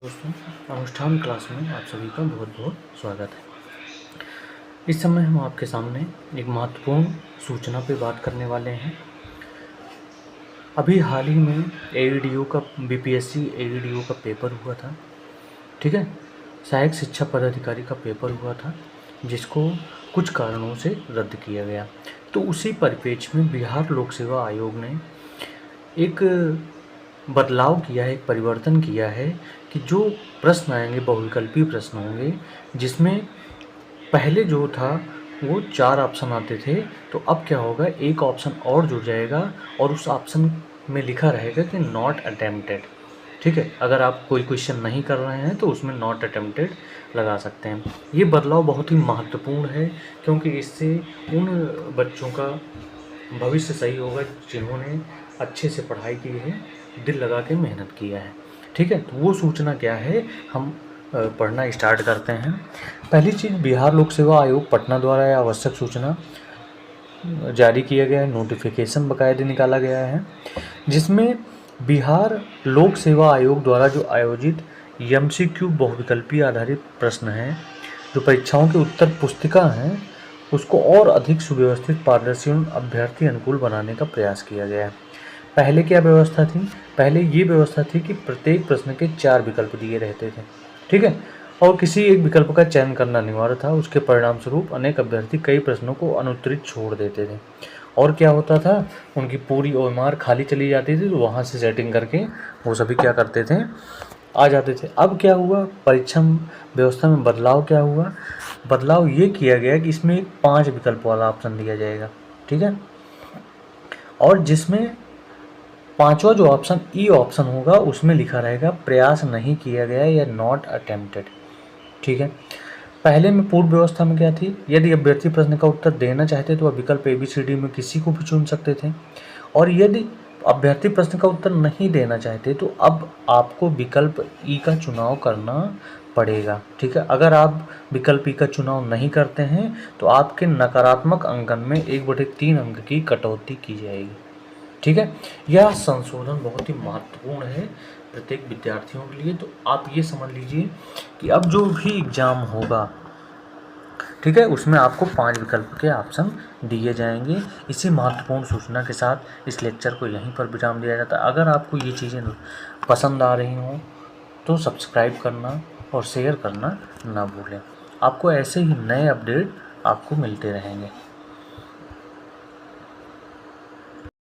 दोस्तों, अनुष्ठान क्लास में आप सभी का बहुत बहुत स्वागत है। इस समय हम आपके सामने एक महत्वपूर्ण सूचना पे बात करने वाले हैं। अभी हाल ही में एईडीओ का बीपीएससी एईडीओ का पेपर हुआ था, ठीक है। सहायक शिक्षा पदाधिकारी का पेपर हुआ था, जिसको कुछ कारणों से रद्द किया गया। तो उसी परिप्रेक्ष्य में बिहार लोक सेवा आयोग ने एक बदलाव किया है, एक परिवर्तन किया है कि जो प्रश्न आएंगे बहुविकल्पीय प्रश्न होंगे, जिसमें पहले जो था वो 4 ऑप्शन आते थे, तो अब क्या होगा, एक ऑप्शन और जुड़ जाएगा और उस ऑप्शन में लिखा रहेगा कि नॉट अटेम्प्टेड, ठीक है। अगर आप कोई क्वेश्चन नहीं कर रहे हैं तो उसमें नॉट अटेम्प्टेड लगा सकते हैं। ये बदलाव बहुत ही महत्वपूर्ण है, क्योंकि इससे उन बच्चों का भविष्य सही होगा जिन्होंने अच्छे से पढ़ाई की है, दिल लगा के मेहनत किया है, ठीक है। तो वो सूचना क्या है, हम पढ़ना स्टार्ट करते हैं। पहली चीज़, बिहार लोक सेवा आयोग पटना द्वारा यह आवश्यक सूचना जारी किया गया है, नोटिफिकेशन बाकायदे निकाला गया है, जिसमें बिहार लोक सेवा आयोग द्वारा जो आयोजित एमसीक्यू बहुविकल्पीय आधारित प्रश्न हैं, जो परीक्षाओं की उत्तर पुस्तिका हैं, उसको और अधिक सुव्यवस्थित, पारदर्शी और अभ्यर्थी अनुकूल बनाने का प्रयास किया गया है। पहले क्या व्यवस्था थी? पहले ये व्यवस्था थी कि प्रत्येक प्रश्न के 4 विकल्प दिए रहते थे, ठीक है, और किसी एक विकल्प का चयन करना अनिवार्य था। उसके परिणाम स्वरूप अनेक अभ्यर्थी कई प्रश्नों को अनुत्तरित छोड़ देते थे, और क्या होता था, उनकी पूरी ओएमआर खाली चली जाती थी, तो वहाँ से सेटिंग करके वो सभी क्या करते थे, आ जाते थे। अब क्या हुआ, परीक्षा व्यवस्था में बदलाव क्या हुआ? बदलाव ये किया गया कि इसमें 5 विकल्प वाला ऑप्शन दिया जाएगा, ठीक है, और जिसमें पांचवा जो ऑप्शन ई ऑप्शन होगा उसमें लिखा रहेगा प्रयास नहीं किया गया या नॉट अटेम्प्टेड, ठीक है। पहले में पूर्व व्यवस्था में क्या थी, यदि अभ्यर्थी प्रश्न का उत्तर देना चाहते तो वह विकल्प ABCD में किसी को भी चुन सकते थे, और यदि अभ्यर्थी प्रश्न का उत्तर नहीं देना चाहते तो अब आपको विकल्प ई का चुनाव करना पड़ेगा, ठीक है। अगर आप विकल्प ई का चुनाव नहीं करते हैं तो आपके नकारात्मक अंकन में 1/3 अंक की कटौती की जाएगी, ठीक है। यह संशोधन बहुत ही महत्वपूर्ण है प्रत्येक विद्यार्थियों के लिए। तो आप ये समझ लीजिए कि अब जो भी एग्ज़ाम होगा, ठीक है, उसमें आपको 5 विकल्प के ऑप्शन दिए जाएंगे। इसी महत्वपूर्ण सूचना के साथ इस लेक्चर को यहीं पर विराम दिया जाता है। अगर आपको ये चीज़ें पसंद आ रही हों तो सब्सक्राइब करना और शेयर करना ना भूलें। आपको ऐसे ही नए अपडेट आपको मिलते रहेंगे।